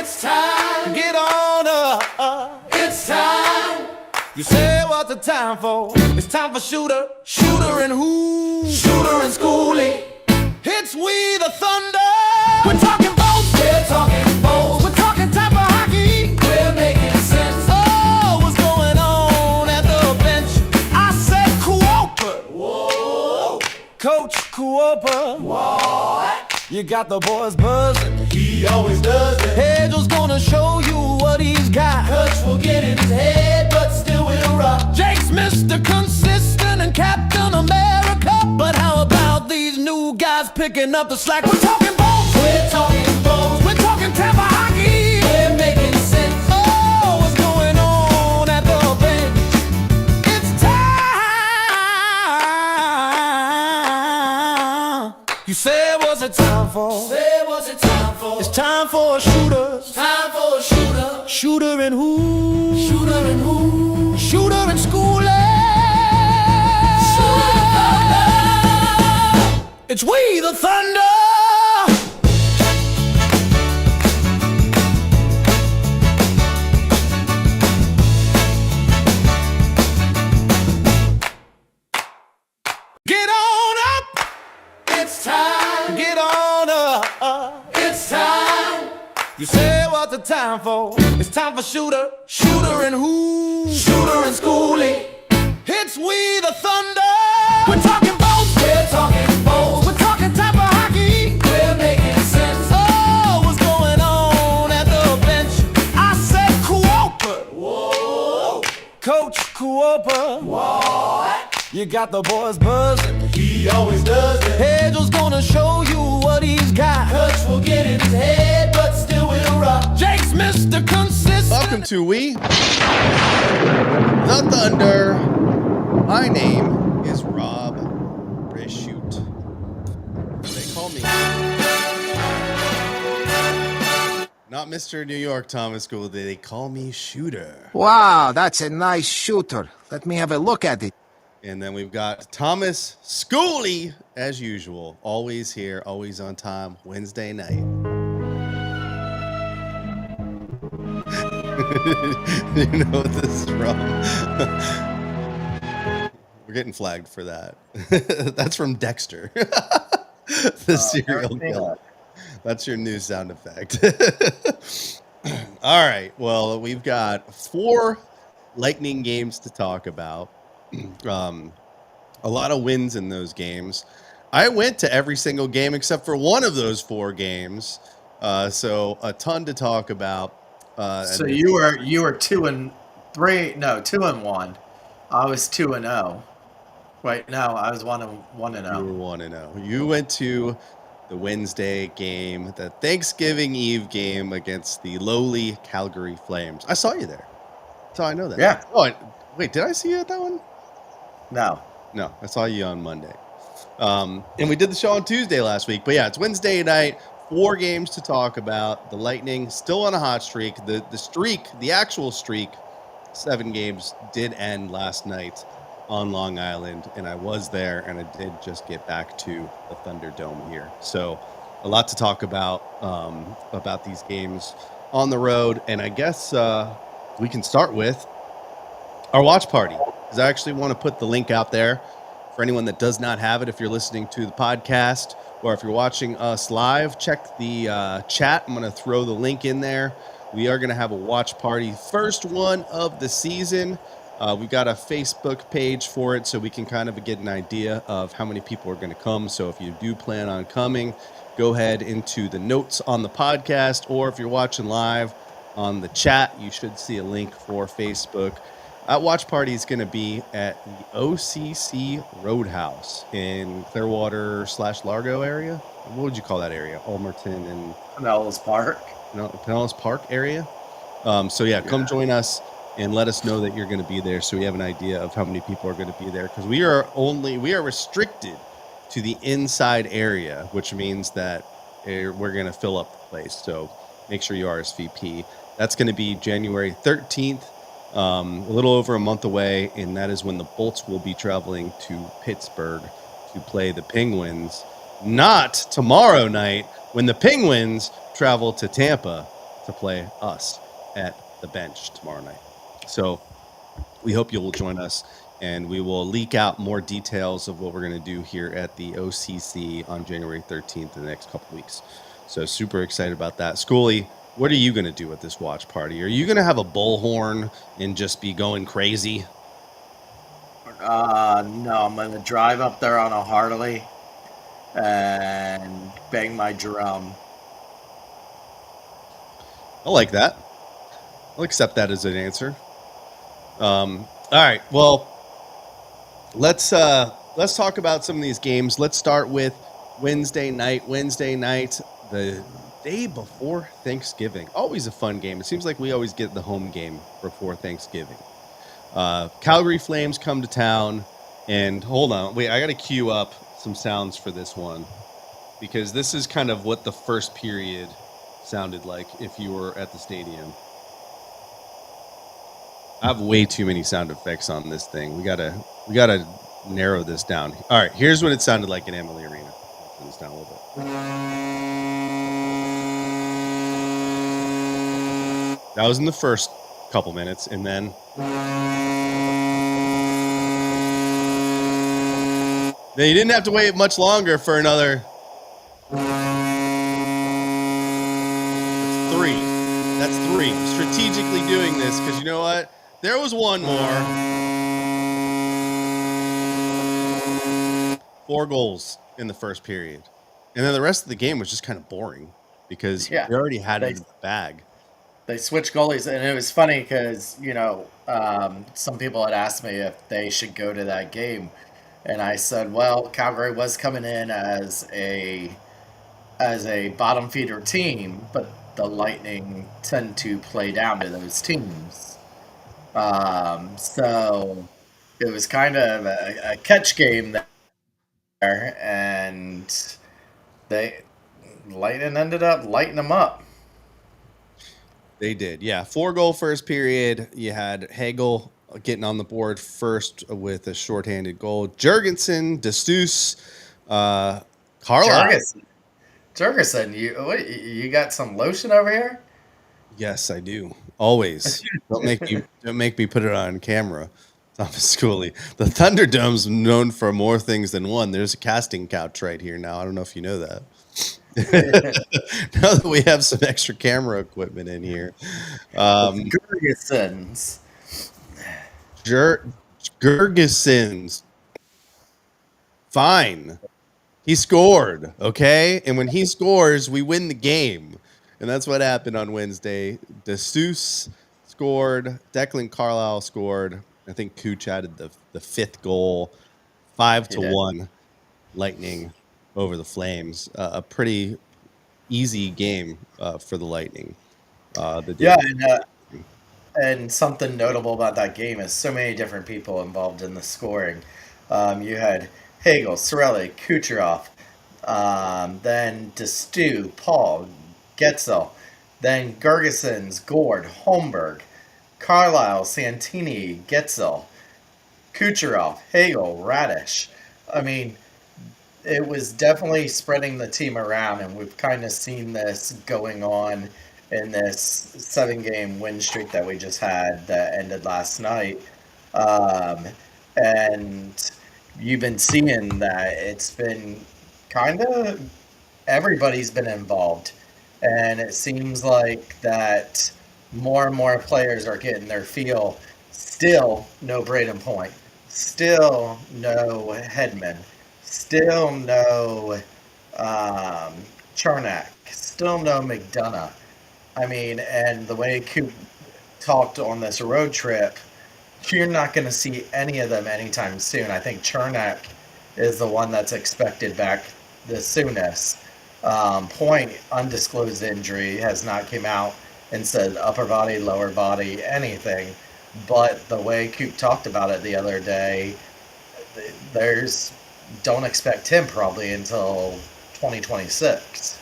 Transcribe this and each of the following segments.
It's time. Get on up. It's time. You say what's the time for? It's time for Shooter and who? Shooter and Schooley. It's We the Thunder. We're talking boats. We're talking boats. We're talking Tampa hockey. We're making sense. Oh, what's going on at the bench? I said Cooper. Whoa. Coach Cooper. What? You got the boys buzzing. He always does it. Hagel's gonna show you what he's got. Coach will get in his head, but still will rock. Jake's Mr. Consistent and Captain America. But how about these new guys picking up the slack? We're talking boats. We're talking boats. We're talking Tampa hockey. We're making sense. Oh, what's going on at the bench? It's time. You said what's it time for? Say what's it time for? It's time for a shooter. Time for a shooter. Shooter and who? Shooter and who? Shooter and Schooley. It's We the Thunder. Get on up. It's time. Get on up. It's time. You say what's the time for? It's time for Shooter and who? Shooter and Schooley. It's We the Thunder. We're talking boats. We're talking boats. We're talking Tampa hockey. We're making sense. Oh, what's going on at the bench? I said Cooper. Whoa. Coach Cooper. What? You got the boys buzzing. He always does it. Hagel's gonna show you what he's got. Coach will get in his head, but still will rock. Jake's Mr. Consistent. Welcome to We the Thunder. My name is Rob Reshute. They call me not Mr. New York Thomas School. They call me Shooter. Wow, that's a nice shooter. Let me have a look at it. And then we've got Thomas Schooley, as usual. Always here, always on time, Wednesday night. You know what this is from? We're getting flagged for that. That's from Dexter. The serial killer. That's your new sound effect. All right. Well, we've got 4 Lightning games to talk about. A lot of wins in those games. I went to every single game except for one of those 4 games. So a ton to talk about. So you were 2-3, no, 2-1. I was 2-0. Wait, no, I was 1-0. You were 1-0. You went to the Wednesday game, the Thanksgiving Eve game against the lowly Calgary Flames. I saw you there. So I know that. Yeah. Oh, wait, did I see you at that one? No. No, I saw you on Monday. And we did the show on Tuesday last week. But yeah, it's Wednesday night. 4 games to talk about. The Lightning still on a hot streak. The actual streak, 7 games, did end last night on Long Island. And I was there, and I did just get back to the Thunderdome here. So a lot to talk about these games on the road. And I guess we can start with our watch party. Because I actually want to put the link out there for anyone that does not have it. If you're listening to the podcast or if you're watching us live, check the chat. I'm going to throw the link in there. We are going to have a watch party, first one of the season. We've got a Facebook page for it so we can kind of get an idea of how many people are going to come. So if you do plan on coming, go ahead into the notes on the podcast, or if you're watching live on the chat, you should see a link for Facebook. That watch party is going to be at the OCC Roadhouse in Clearwater/Largo area. What would you call that area? Almerton and Pinellas Park. Pinellas Park area. So yeah, come join us and let us know that you're going to be there, so we have an idea of how many people are going to be there. Because we are restricted to the inside area, which means that we're going to fill up the place. So make sure you RSVP. That's going to be January 13th. A little over a month away, and that is when the Bolts will be traveling to Pittsburgh to play the Penguins. Not tomorrow night when the Penguins travel to Tampa to play us at the bench tomorrow night. So we hope you will join us, and we will leak out more details of what we're going to do here at the OCC on January 13th in the next couple weeks. So super excited about that. Schooley, what are you going to do at this watch party? Are you going to have a bullhorn and just be going crazy? No, I'm gonna drive up there on a Harley and bang my drum. I like that. I'll accept that as an answer. All right. Well, let's talk about some of these games. Let's start with Wednesday night. Wednesday night, the day before Thanksgiving. Always a fun game. It seems like we always get the home game before Thanksgiving. Calgary Flames come to town, and hold on. Wait, I got to queue up some sounds for this one because this is kind of what the first period sounded like if you were at the stadium. I have way too many sound effects on this thing. We gotta narrow this down. All right, here's what it sounded like in Emily Arena. I'll turn this down a little bit. That was in the first couple minutes, and then you didn't have to wait much longer for another. That's three. Strategically doing this because you know what? There was one more. 4 goals in the first period. And then the rest of the game was just kind of boring because we already had it in the bag. They switched goalies, and it was funny because, some people had asked me if they should go to that game. And I said, well, Calgary was coming in as a bottom feeder team, but the Lightning tend to play down to those teams. So it was kind of a catch game there, and Lightning ended up lighting them up. They did, yeah. 4-goal first period. You had Hagel getting on the board first with a shorthanded goal. Jurgensen, Destus, Carlisle. Jurgensen, you got some lotion over here? Yes, I do. Always. Don't make me put it on camera. Thomas Schooley. The Thunderdome's known for more things than one. There's a casting couch right here now. I don't know if you know that. Now that we have some extra camera equipment in here. Jurgensen's. Jurgensen's. Fine. He scored, okay? And when he scores, we win the game. And that's what happened on Wednesday. Destus scored. Declan Carlisle scored. I think Cooch added the 5th goal. 5-1 Lightning over the Flames. A pretty easy game for the Lightning. And something notable about that game is so many different people involved in the scoring. You had Hagel, Sorelli, Kucherov, then Destu, Paul, Getzel, then Gergesens, Gord, Holmberg, Carlisle, Santini, Getzel, Kucherov, Hagel, Radish. I mean, it was definitely spreading the team around, and we've kind of seen this going on in this 7-game win streak that we just had that ended last night. And you've been seeing that it's been kind of everybody's been involved. And it seems like that more and more players are getting their feel. Still no Braden Point. Still no Hedman. Still no Charnak. Still no McDonough. I mean, and the way Coop talked on this road trip, you're not going to see any of them anytime soon. I think Charnak is the one that's expected back the soonest. Point, undisclosed injury, has not came out and said upper body, lower body, anything. But the way Coop talked about it the other day, don't expect him probably until 2026.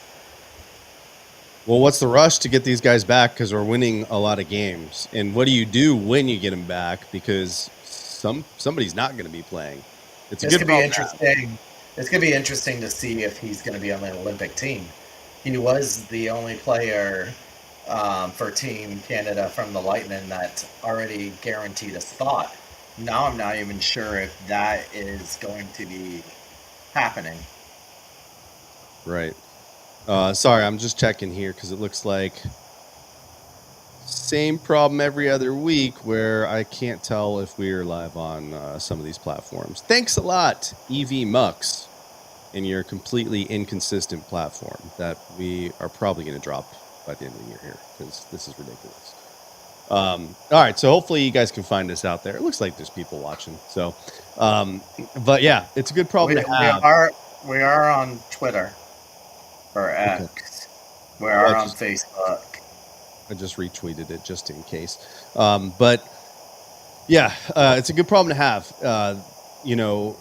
Well, what's the rush to get these guys back? Because we're winning a lot of games. And what do you do when you get them back? Because somebody's not going to be playing. It's going to be interesting. It's going to be interesting to see if he's going to be on the Olympic team. He was the only player for Team Canada from the Lightning that already guaranteed a spot. Now I'm not even sure if that is going to be happening. Right. Sorry, I'm just checking here because it looks like same problem every other week where I can't tell if we're live on some of these platforms. Thanks a lot, EV Mux, in your completely inconsistent platform that we are probably going to drop by the end of the year here because this is ridiculous. All right, so hopefully you guys can find us out there. It looks like there's people watching. So, but yeah, it's a good problem to have. We are on Twitter or X. Okay. We are on Facebook. I just retweeted it just in case. But yeah, it's a good problem to have. You know,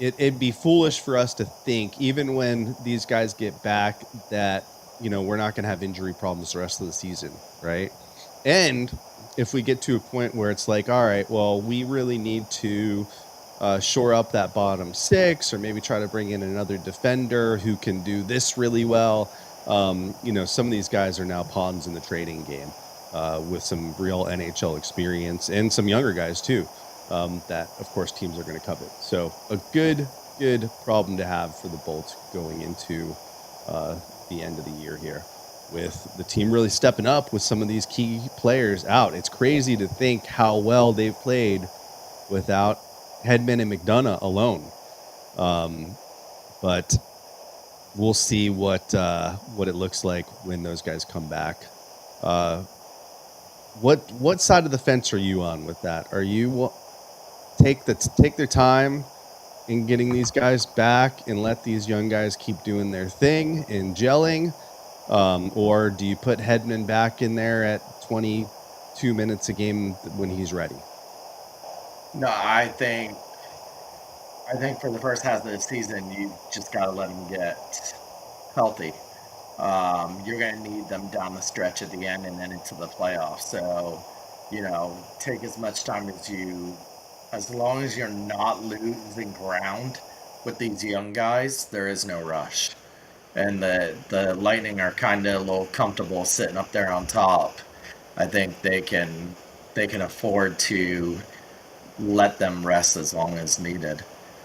it'd be foolish for us to think, even when these guys get back, that, you know, we're not going to have injury problems the rest of the season, right? And if we get to a point where it's like, all right, well, we really need to shore up that bottom six, or maybe try to bring in another defender who can do this really well. You know, some of these guys are now pawns in the trading game with some real NHL experience and some younger guys too, that of course teams are going to covet. So a good problem to have for the Bolts going into the end of the year here, with the team really stepping up with some of these key players out. It's crazy to think how well they've played without Hedman and McDonough alone. But we'll see what it looks like when those guys come back. What side of the fence are you on with that? Are you take their time in getting these guys back and let these young guys keep doing their thing and gelling? Or do you put Hedman back in there at 22 minutes a game when he's ready? No, I think for the first half of the season, you just got to let them get healthy. You're going to need them down the stretch at the end and then into the playoffs. So, you know, take as much time as long as you're not losing ground with these young guys, there is no rush. And the Lightning are kind of a little comfortable sitting up there on top. I think they can afford to let them rest as long as needed.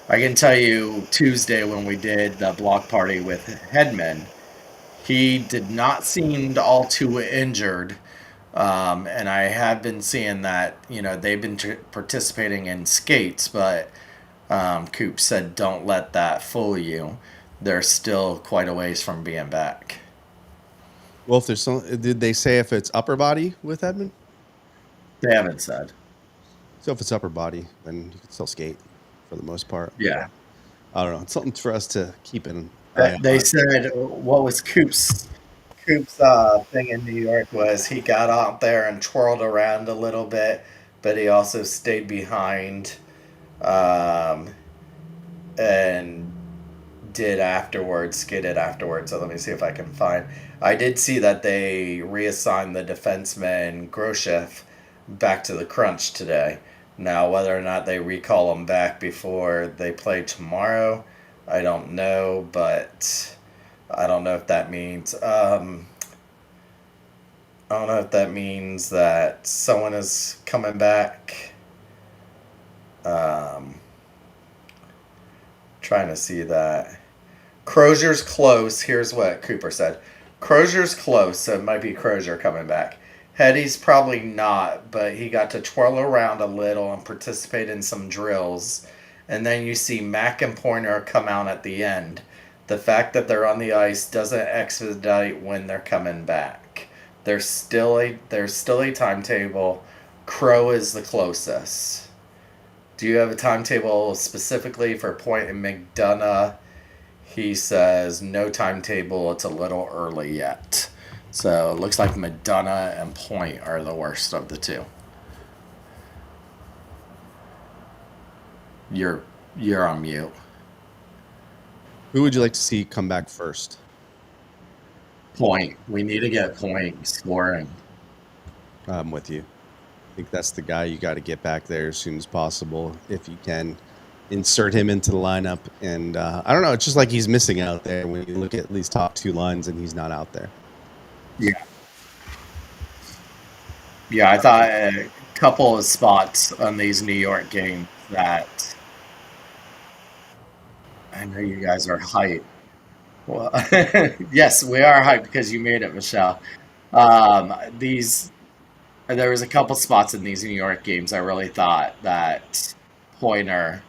I can tell you, Tuesday when we did the block party with Hedman, he did not seem all too injured. And I have been seeing that, you know, they've been participating in skates, but Coop said don't let that fool you. They're still quite a ways from being back. Well, if there's did they say if it's upper body with Hedman? They haven't said. So if it's upper body, then you can still skate for the most part. Yeah. I don't know. It's something for us to keep in. They said what was Coop's thing in New York was he got out there and twirled around a little bit, but he also stayed behind and skated afterwards. So let me see if I can find. I did see that they reassigned the defenseman Groshev back to the crunch today. Now, whether or not they recall him back before they play tomorrow, I don't know, but I don't know if that means that someone is coming back. Trying to see that. Crozier's close. Here's what Cooper said. Crozier's close, so it might be Crozier coming back. Hetty's probably not, but he got to twirl around a little and participate in some drills. And then you see Mack and Pointer come out at the end. The fact that they're on the ice doesn't expedite when they're coming back. There's still a timetable. Crow is the closest. Do you have a timetable specifically for Point and McDonough? He says no timetable. It's a little early yet. So it looks like McDonough and Point are the worst of the two. You're on mute. Who would you like to see come back first? Point. We need to get Point scoring. I'm with you. I think that's the guy you got to get back there as soon as possible if you can. Insert him into the lineup. And I don't know, it's just like he's missing out there when you look at these top two lines and he's not out there. Yeah. Yeah, I thought a couple of spots on these New York games that I know you guys are hyped. Well, yes, we are hyped because you made it, Michelle. These there was a couple spots in these New York games I really thought that Pointer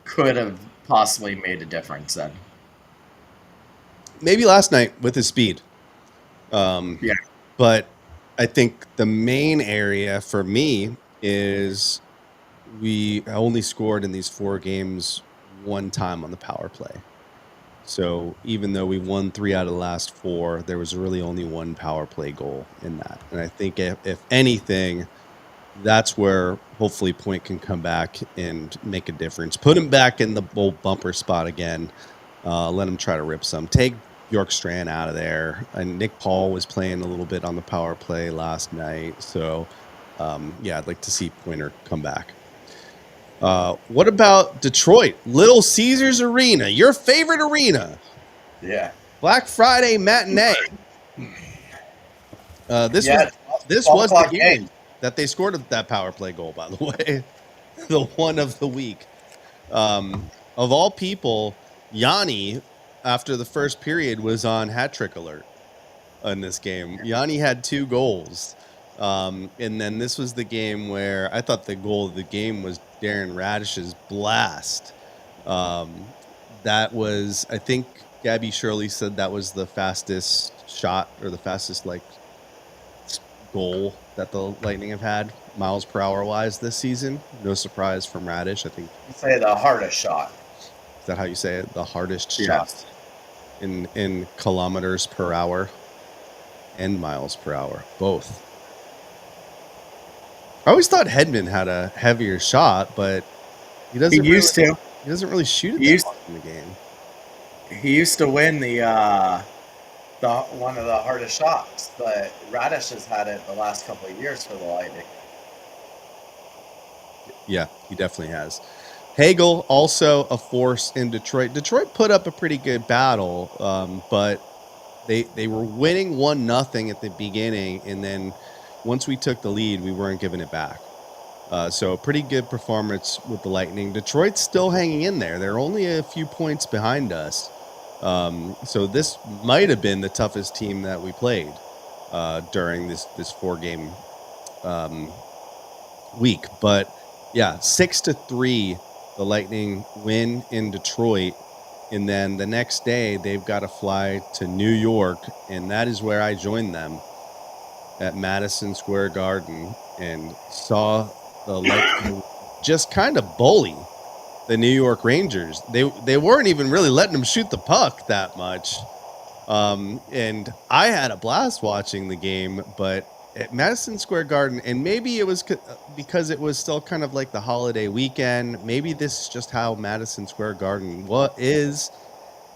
could have possibly made a difference in. Maybe last night with his speed. Um, Yeah, but I think the main area for me is we only scored in these 4 games one time on the power play. So even though we won 3 out of the last 4, there was really only one power play goal in that. And I think if anything, that's where hopefully Point can come back and make a difference. Put him back in the old bumper spot again. Let him try to rip some. Take Bjorkstrand out of there. And Nick Paul was playing a little bit on the power play last night. So, yeah, I'd like to see Pointer come back. What about Detroit? Little Caesars Arena, your favorite arena. yeah, Black Friday matinee. This yeah. was 12 the o'clock game that they scored that power play goal, by the way. The one of the week. Of all people, Yanni, after the first period, was on hat trick alert in this game. Yanni had 2 goals. And then this was the game where I thought the goal of the game was Darren Radish's blast. That was, I think Gabby Shirley said that was the fastest shot or the fastest goal that the Lightning have had miles per hour wise this season. No surprise from Radish. I think Say the hardest shot. is that how you say it? The hardest shot Yes. in kilometers per hour and miles per hour, both. I always thought Hedman had a heavier shot, but he doesn't. He used to. He doesn't really shoot it He that used- much in the game. He used to win the one of the hardest shots, but Radish has had it the last couple of years for the Lightning. Yeah, he definitely has. Hagel also a force in Detroit. Detroit put up a pretty good battle, but they were winning 1-0 at the beginning, and then once we took the lead, we weren't giving it back. So a pretty good performance with the Lightning. Detroit's still hanging in there. They're only a few points behind us. So this might have been the toughest team that we played during this 4-game week. But yeah, 6-3, the Lightning win in Detroit. And then the next day, they've got to fly to New York, and that is where I joined them at Madison Square Garden and saw the Lightning just kind of bully the New York Rangers. They weren't even really letting them shoot the puck that much. And I had a blast watching the game, but at Madison Square Garden, and maybe it was because it was still kind of like the holiday weekend. Maybe this is just how Madison Square Garden is.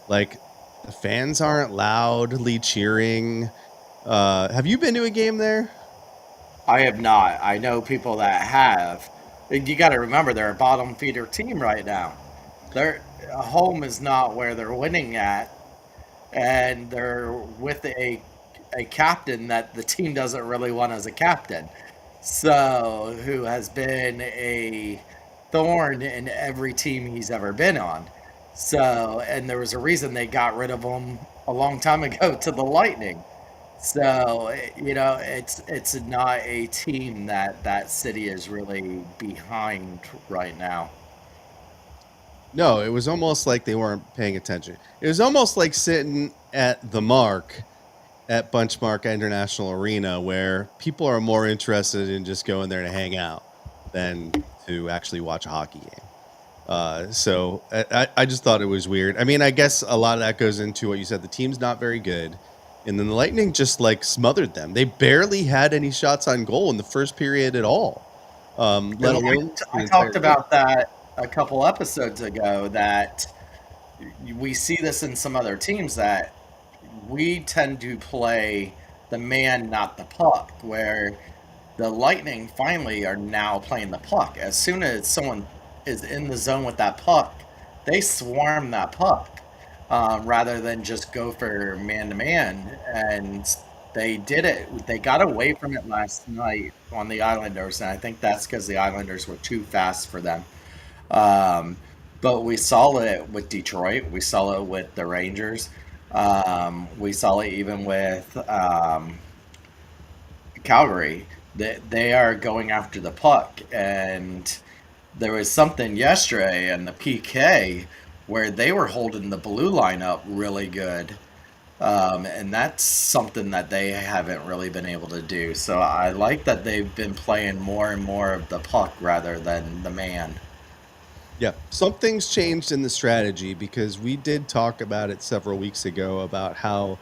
Like, the fans aren't loudly cheering. Have you been to a game there? I have not. I know people that have. You got to remember they're a bottom feeder team right now. Their home is not where they're winning at, and they're with a captain that the team doesn't really want as a captain. So, who has been a thorn in every team he's ever been on. So, and there was a reason they got rid of him a long time ago to the Lightning. So, it's not a team that city is really behind right now. No, it was almost like they weren't paying attention. It was almost like sitting at the Mark at Bunchmark International Arena, where people are more interested in just going there to hang out than to actually watch a hockey game. So I just thought it was weird. I mean, I guess a lot of that goes into what you said. The team's not very good. And then the Lightning just smothered them. They barely had any shots on goal in the first period at all. Let alone I talked about that a couple episodes ago, that we see this in some other teams, that we tend to play the man, not the puck, where the Lightning finally are now playing the puck. As soon as someone is in the zone with that puck, they swarm that puck rather than just go for man-to-man. And They did it. They got away from it last night on the Islanders, and I think that's because the Islanders were too fast for them. Um, but we saw it with Detroit. We saw it with the Rangers. We saw it even with Calgary. They are going after the puck, and there was something yesterday in the PK where they were holding the blue line up really good. And that's something that they haven't really been able to do. So I like that they've been playing more and more of the puck rather than the man. Yeah, something's changed in the strategy because we did talk about it several weeks ago about how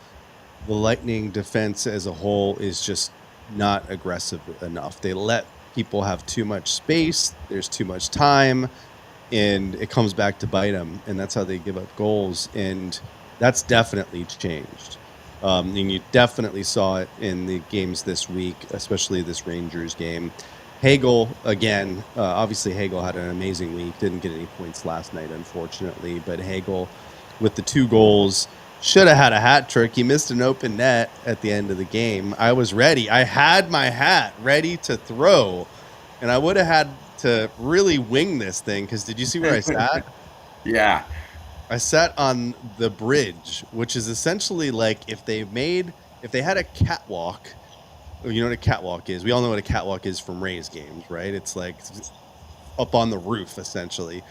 the Lightning defense as a whole is just not aggressive enough. They let people have too much space, there's too much time, and it comes back to bite them, and that's how they give up goals. And that's definitely changed. And you definitely saw it in the games this week, especially this Rangers game. Hagel, again, obviously Hagel had an amazing week. Didn't get any points last night, unfortunately. But Hagel, with the 2 goals, should have had a hat trick. He missed an open net at the end of the game. I was ready. I had my hat ready to throw, and I would have had to really wing this thing because did you see where I sat? Yeah. I sat on the bridge, which is essentially like if they had a catwalk. You know what a catwalk is? We all know what a catwalk is from Rays games, right? It's like up on the roof, essentially.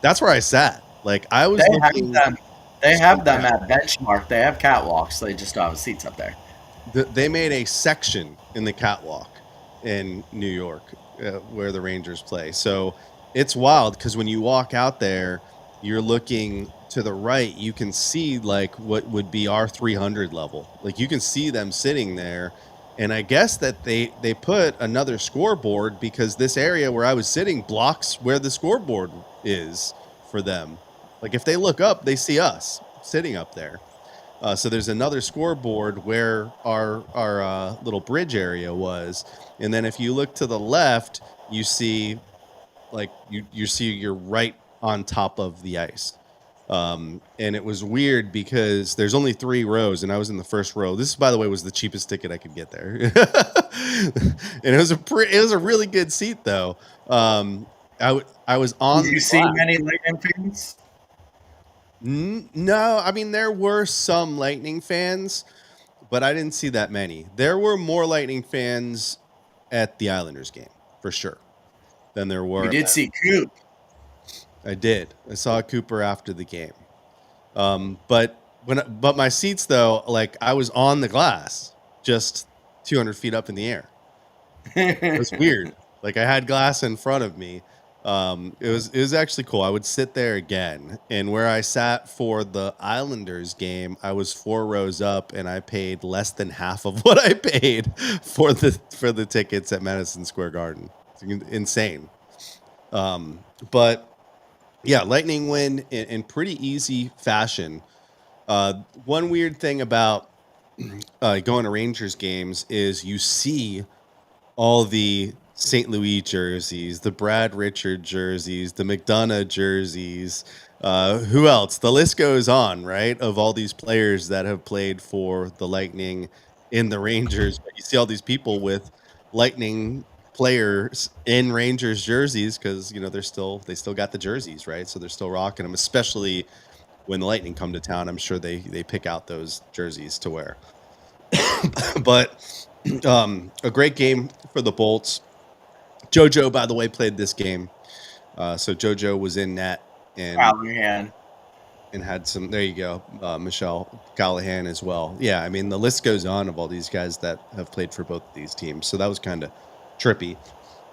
That's where I sat. Like I was They looking. have them. They have them at Benchmark. They have catwalks. They just don't have seats up there. They made a section in the catwalk in New York where the Rangers play. So it's wild because when you walk out there, you're looking to the right. You can see like what would be our 300 level. Like you can see them sitting there. And I guess that they put another scoreboard because this area where I was sitting blocks where the scoreboard is for them. Like if they look up, they see us sitting up there. So there's another scoreboard where our little bridge area was. And then if you look to the left, you see like you see you're right on top of the ice. And it was weird because there's only 3 rows and I was in the first row. This, by the way, was the cheapest ticket I could get there. And it was a really good seat though. I was on. Did you see many Lightning fans? No, I mean there were some Lightning fans, but I didn't see that many. There were more Lightning fans at the Islanders game for sure than there were. You did see Coop. I did. I saw Cooper after the game. But my seats though, like I was on the glass, just 200 feet up in the air. It was weird. Like I had glass in front of me. It was actually cool. I would sit there again, and where I sat for the Islanders game, I was 4 rows up, and I paid less than half of what I paid for the tickets at Madison Square Garden. It's insane. But yeah, Lightning win in pretty easy fashion. One weird thing about going to Rangers games is you see all the St. Louis jerseys, the Brad Richard jerseys, the McDonough jerseys. Who else? The list goes on, right? Of all these players that have played for the Lightning in the Rangers. But you see all these people with Lightning players in Rangers jerseys because they still got the jerseys, right? So they're still rocking them, especially when the Lightning come to town. I'm sure they pick out those jerseys to wear. But a great game for the Bolts. JoJo, by the way, played this game. So JoJo was in net and Callahan. and had some. There you go, Michelle Callahan as well. Yeah, I mean the list goes on of all these guys that have played for both of these teams. So that was kind of trippy.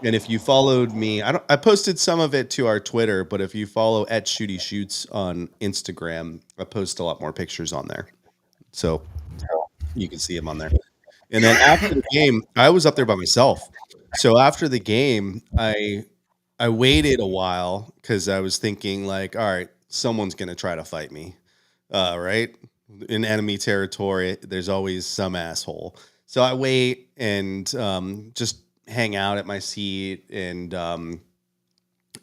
And if you followed me, I posted some of it to our Twitter, but if you follow at Shooty Shoots on Instagram, I post a lot more pictures on there. So you can see them on there. And then after the game, I was up there by myself. So after the game, I waited a while because I was thinking like, all right, someone's gonna try to fight me. Right? In enemy territory, there's always some asshole. So I wait and just hang out at my seat. And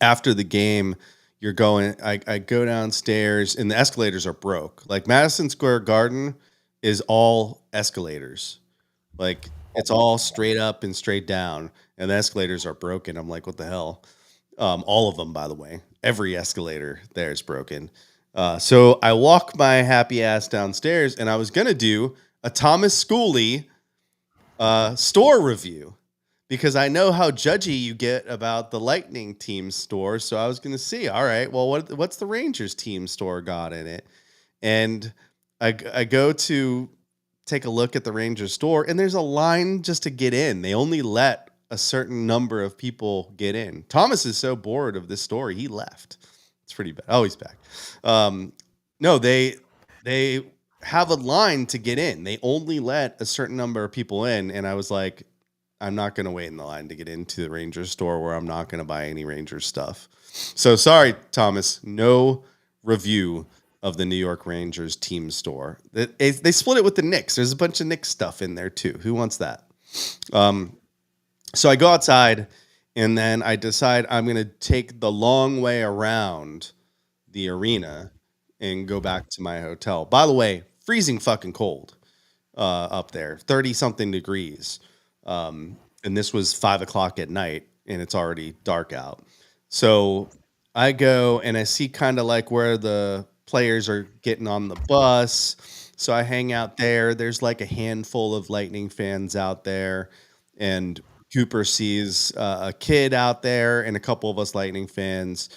after the game, I go downstairs and the escalators are broke. Like Madison Square Garden is all escalators. Like it's all straight up and straight down, and the escalators are broken. I'm like, what the hell? All of them, by the way. Every escalator there is broken. So I walk my happy ass downstairs, and I was gonna do a Thomas Schooley store review because I know how judgy you get about the Lightning team store. So I was gonna see, all right, well, what's the Rangers team store got in it? And I go to take a look at the Rangers store, and there's a line just to get in. They only let a certain number of people get in. Thomas is so bored of this story, he left. It's pretty bad. Oh, he's back. No, they have a line to get in. They only let a certain number of people in, and I was like, I'm not going to wait in the line to get into the Rangers store where I'm not going to buy any Rangers stuff. So sorry, Thomas, no review of the New York Rangers team store. They split it with the Knicks. There's a bunch of Knicks stuff in there too. Who wants that? So I go outside, and then I decide I'm going to take the long way around the arena and go back to my hotel. By the way, freezing fucking cold up there, 30-something degrees. And this was 5 o'clock at night, and it's already dark out. So I go, and I see kind of like where the players are getting on the bus. So I hang out there. There's like a handful of Lightning fans out there, and Cooper sees a kid out there and a couple of us Lightning fans,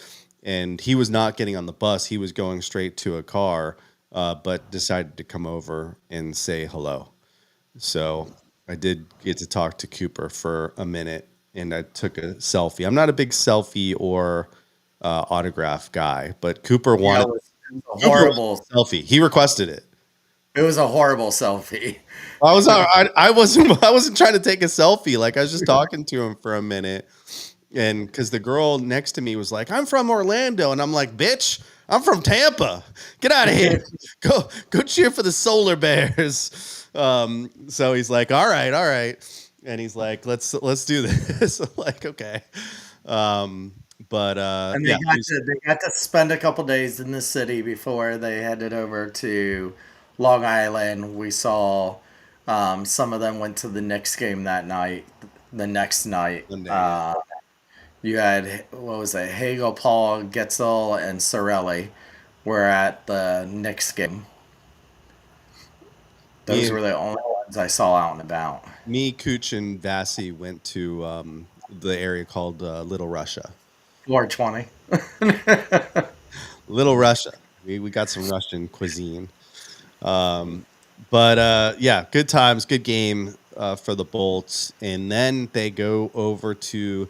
and he was not getting on the bus. He was going straight to a car, but decided to come over and say hello. So I did get to talk to Cooper for a minute, and I took a selfie. I'm not a big selfie or autograph guy, but Cooper wanted it was a horrible selfie. He requested it. It was a horrible selfie. I wasn't trying to take a selfie. Like I was just talking to him for a minute, and because the girl next to me was like, "I'm from Orlando," and I'm like, "Bitch, I'm from Tampa. Get out of here. Go cheer for the Solar Bears." So he's like, "All right," and he's like, "Let's do this." I'm like, okay. And they got to spend a couple days in the city before they headed over to Long Island. We saw some of them went to the Knicks game that night. The next night, you had, what was it? Hagel, Paul, Getzel, and Sorelli were at the Knicks game. Those were the only ones I saw out and about. Me, Cooch, and Vassy went to the area called Little Russia. 420. Little Russia. We got some Russian cuisine. Yeah, good times, good game for the Bolts. And then they go over to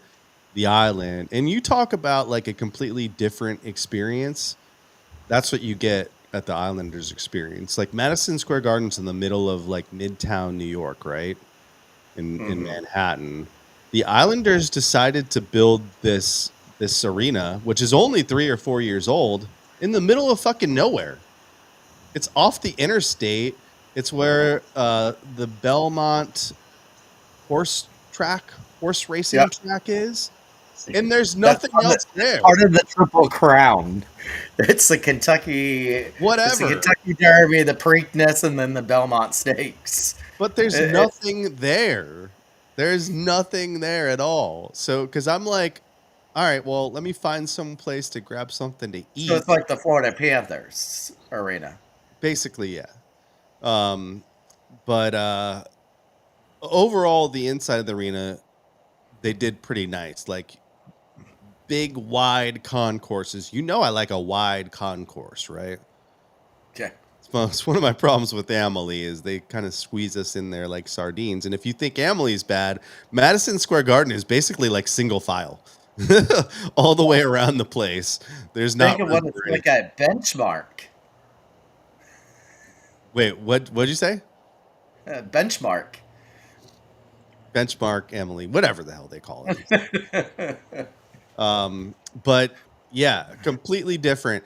the island. And you talk about like a completely different experience. That's what you get at the Islanders experience. Like Madison Square Garden's in the middle of like Midtown New York, right? In Manhattan. The Islanders decided to build this arena, which is only 3 or 4 years old, in the middle of fucking nowhere. It's off the interstate. It's where the Belmont horse racing track is. And there's nothing else there. Part of the Triple Crown. It's the Kentucky, whatever. It's the Kentucky Derby, the Preakness, and then the Belmont Stakes. But there's nothing there. There's nothing there at all. So, because I'm like, all right, well, let me find some place to grab something to eat. So it's like the Florida Panthers arena. Basically, yeah. Overall, the inside of the arena, they did pretty nice. Like, big, wide concourses. You know I like a wide concourse, right? Okay. It's one of my problems with Amalie is they kind of squeeze us in there like sardines. And if you think Amalie's bad, Madison Square Garden is basically like single file. All the way around the place. There's not. Think of what it's like a benchmark. Wait, what'd you say? Benchmark. Benchmark, Emily, whatever the hell they call it. But yeah, completely different.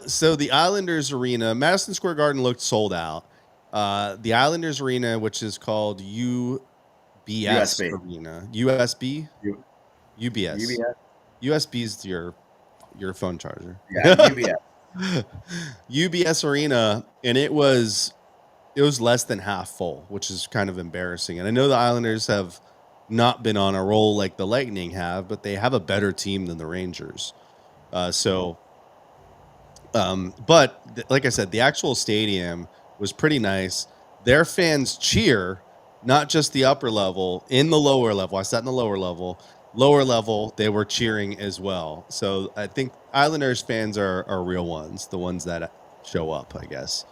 So the Islanders arena, Madison Square Garden looked sold out. The Islanders arena, which is called UBS arena, USB. UBS. USB is your phone charger. Yeah, UBS. UBS Arena, and it was it was less than half full, which is kind of embarrassing. And I know the Islanders have not been on a roll like the Lightning have, but they have a better team than the Rangers. But like I said, the actual stadium was pretty nice. Their fans cheer, not just the upper level, in the lower level. I sat in the lower level. Lower level, they were cheering as well. So I think Islanders fans are real ones, the ones that show up, I guess.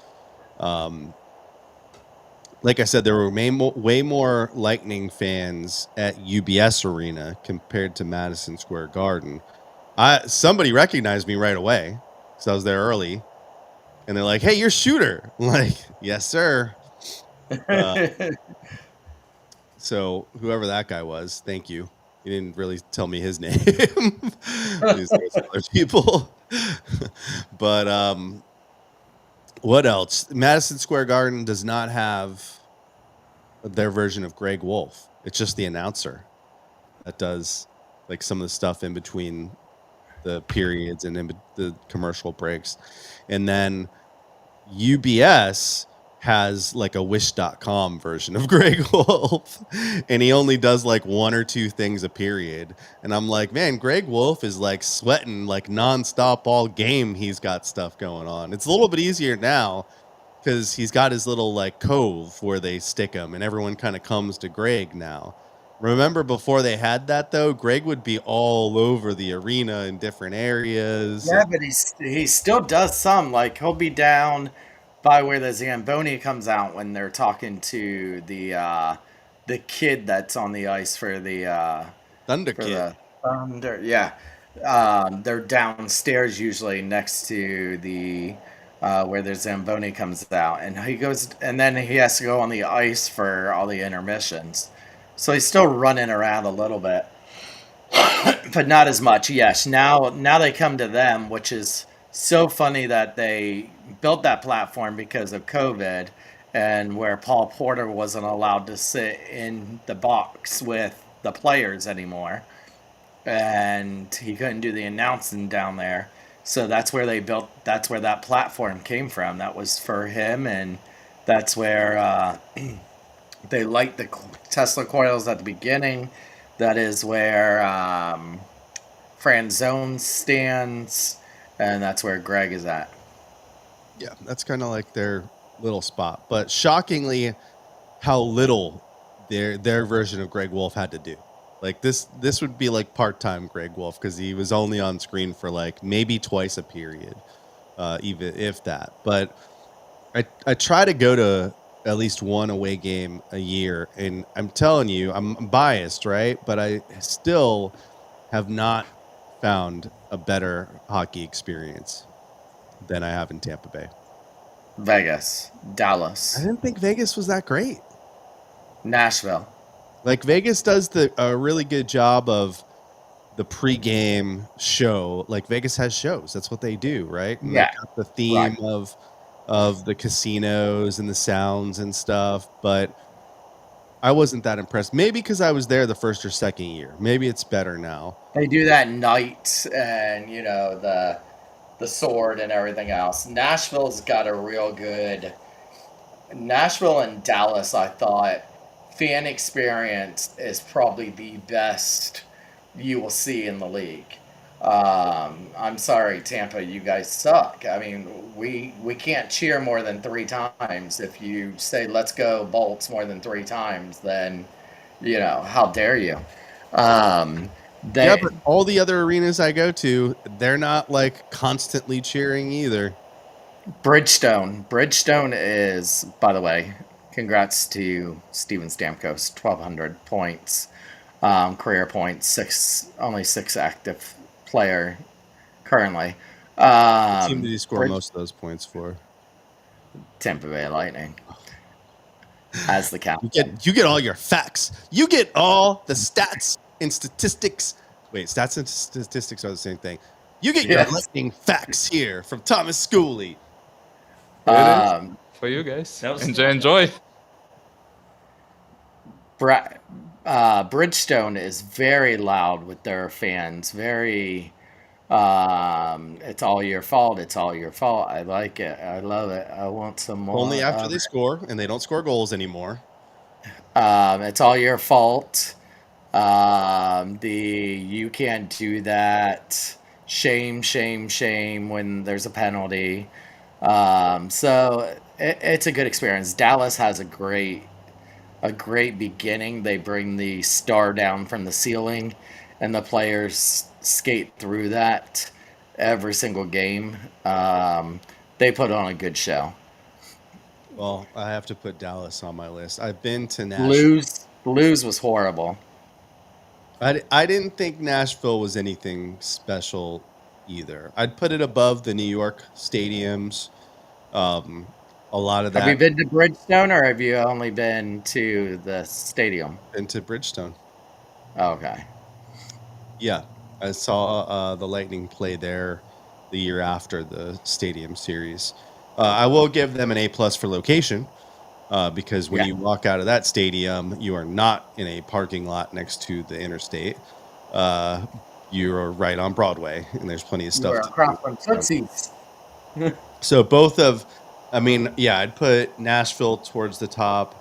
Like I said, there were way more Lightning fans at UBS Arena compared to Madison Square Garden. Somebody recognized me right away because I was there early, and they're like, "Hey, you're Shooter." I'm like, "Yes, sir." So whoever that guy was, thank you. He didn't really tell me his name. These other people. But what else? Madison Square Garden does not have their version of Greg Wolf. It's just the announcer that does like some of the stuff in between the periods and in the commercial breaks. And then UBS has like a wish.com version of Greg Wolf, and he only does like one or two things a period. And I'm like, man, Greg Wolf is like sweating like nonstop all game. He's got stuff going on. It's a little bit easier now because he's got his little like cove where they stick him, and everyone kind of comes to Greg now. Remember before they had that though, Greg would be all over the arena in different areas. Yeah, but he still does some. Like he'll be down by where the Zamboni comes out when they're talking to the kid that's on the ice for the Thunder for Kid. the Thunder. Yeah, they're downstairs usually next to the where the Zamboni comes out, and he goes, and then he has to go on the ice for all the intermissions. So he's still running around a little bit, but not as much. Yes, now they come to them, which is so funny that they built that platform because of COVID, and where Paul Porter wasn't allowed to sit in the box with the players anymore, and he couldn't do the announcing down there. So that's where they built. That's where that platform came from. That was for him, and that's where they light the Tesla coils at the beginning. That is where Franzone stands, and that's where Greg is at. Yeah, that's kind of like their little spot. But shockingly, how little their version of Greg Wolf had to do. Like this would be like part-time Greg Wolf because he was only on screen for like maybe twice a period, even if that. But I try to go to at least one away game a year, and I'm telling you, I'm biased, right? But I still have not found a better hockey experience than I have in Tampa Bay. Vegas, Dallas, I didn't think Vegas was that great. Nashville. Like Vegas does a really good job of the pregame show. Like Vegas has shows. That's what they do, right? And Yeah. they got the theme of the casinos and the sounds and stuff, but I wasn't that impressed. Maybe because I was there the first or second year. Maybe it's better now. They do that night, and the sword and everything else. Nashville's got a real good. Nashville and Dallas, I thought, fan experience is probably the best you will see in the league. I'm sorry, Tampa, you guys suck. I mean, we can't cheer more than 3 times. If you say "Let's go Bolts" more than 3 times, then how dare you? Yeah, but all the other arenas I go to, they're not like constantly cheering either. Bridgestone is, by the way, congrats to Steven Stamkos, 1,200 points, career points, only 6 active player currently. What team did he score most of those points for? Tampa Bay Lightning. As the captain. You get all your facts. You get all the stats and statistics. Wait, stats and statistics are the same thing. You get your Lightning facts here from Thomas Schooley. For you guys. Enjoy. Bridgestone is very loud with their fans. Very It's all your fault. It's all your fault. I like it. I love it. I want some more. Only after of they it. score, and they don't score goals anymore. It's all your fault. The you can't do that. Shame, shame, shame when there's a penalty. So it's a good experience. Dallas has a great beginning. They bring the star down from the ceiling, and the players skate through that every single game. They put on a good show. Well, I have to put Dallas on my list. I've been to Nashville. Blues was horrible. I didn't think Nashville was anything special either. I'd put it above the New York stadiums. A lot of Have you that been to Bridgestone, or have you only been to the stadium? into Bridgestone. Okay. Yeah, I saw the Lightning play there the year after the Stadium Series. I will give them an A plus for location because when Yeah. you walk out of that stadium, you are not in a parking lot next to the interstate. You are right on Broadway, and there's plenty of You stuff were to across do. from Tootsie's. So I'd put Nashville towards the top.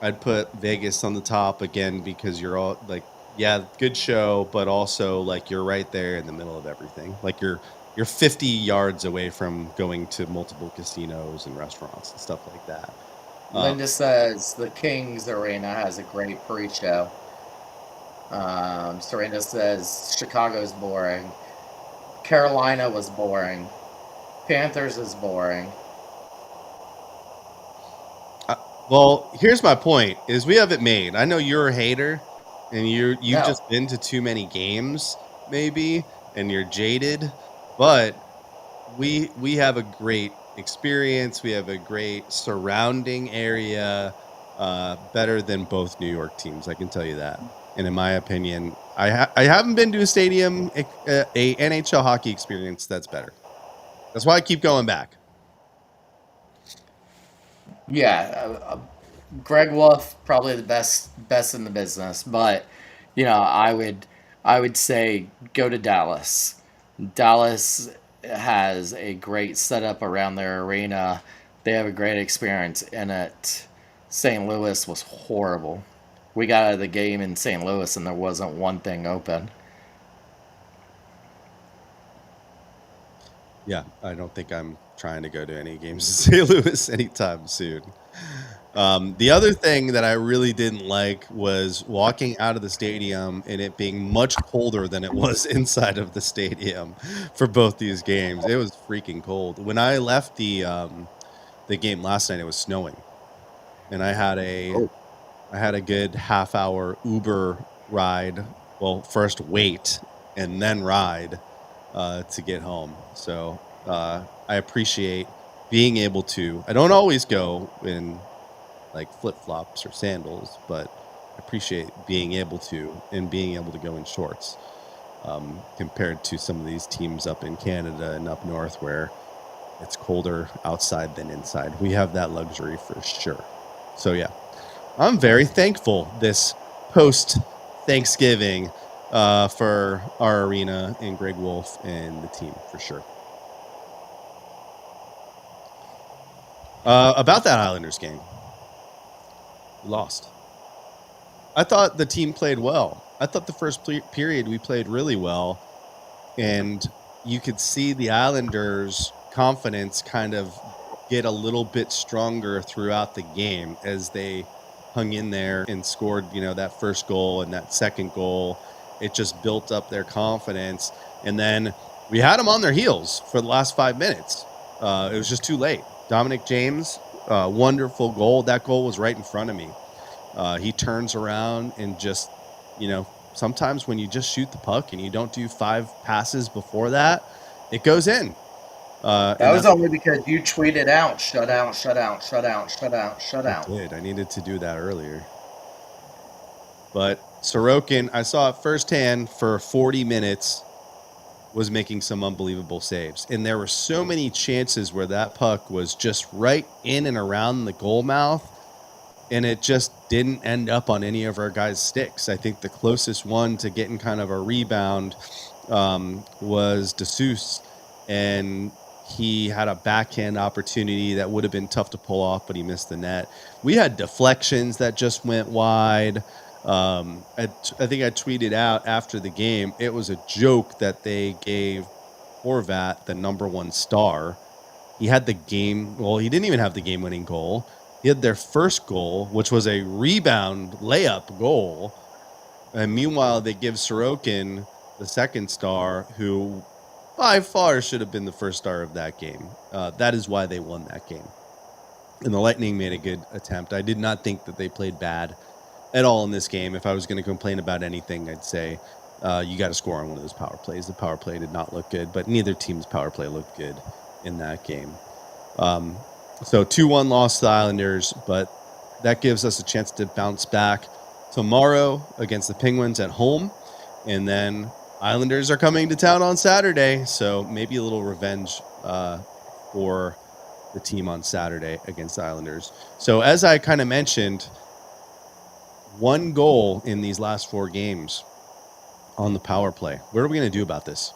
I'd put Vegas on the top again because you're all like, yeah, good show, but also like you're right there in the middle of everything. Like you're 50 yards away from going to multiple casinos and restaurants and stuff like that. Linda says the Kings Arena has a great pre-show. Serena says Chicago's boring. Carolina was boring. Panthers is boring. Well, here's my point: is we have it made. I know you're a hater, and you've No. just been to too many games, maybe, and you're jaded. But we have a great experience. We have a great surrounding area, better than both New York teams. I can tell you that. And in my opinion, I haven't been to a stadium, a NHL hockey experience that's better. That's why I keep going back. Yeah, Greg Wolf probably the best in the business, but I would say go to Dallas. Dallas has a great setup around their arena. They have a great experience in it. St. Louis was horrible. We got out of the game in St. Louis and there wasn't one thing open. Yeah, I don't think I'm trying to go to any games in St. Louis anytime soon. The other thing that I really didn't like was walking out of the stadium and it being much colder than it was inside of the stadium for both these games. It was freaking cold. When I left the game last night, it was snowing, and I had a good half-hour Uber ride. Well, first wait and then ride to get home. So I appreciate being able to. I don't always go in like flip-flops or sandals, but I appreciate being able to go in shorts compared to some of these teams up in Canada and up north where it's colder outside than inside. We have that luxury for sure. So yeah, I'm very thankful this post Thanksgiving for our arena and Greg Wolf and the team for sure. About that Islanders game, we lost. I thought the team played well. I thought the first period we played really well, and you could see the Islanders' confidence kind of get a little bit stronger throughout the game as they hung in there and scored, that first goal and that second goal. It just built up their confidence, and then we had them on their heels for the last 5 minutes. It was just too late. Dominic James, wonderful goal. That goal was right in front of me. He turns around and just, sometimes when you just shoot the puck and you don't do 5 passes before that, it goes in. That was only because you tweeted out, shut out, shut out, shut out, shut out, shut out. I needed to do that earlier. But Sorokin, I saw it firsthand for 40 minutes, was making some unbelievable saves. And there were so many chances where that puck was just right in and around the goal mouth, and it just didn't end up on any of our guys' sticks. I think the closest one to getting kind of a rebound was DeSuze, and he had a backhand opportunity that would have been tough to pull off, but he missed the net. We had deflections that just went wide. I think I tweeted out after the game, it was a joke that they gave Horvat the number 1 star. He had the game. Well, he didn't even have the game-winning goal. He had their first goal, which was a rebound layup goal. And meanwhile, they give Sorokin the second star, who by far should have been the first star of that game. That is why they won that game. And the Lightning made a good attempt. I did not think that they played bad at all in this game. If I was going to complain about anything, I'd say you got to score on one of those power plays. The power play did not look good, but neither team's power play looked good in that game. So 2-1 loss to the Islanders, but that gives us a chance to bounce back tomorrow against the Penguins at home. And then Islanders are coming to town on Saturday, so maybe a little revenge for the team on Saturday against the Islanders. So as I kind of mentioned, 1 goal in these last 4 games on the power play. What are we going to do about this?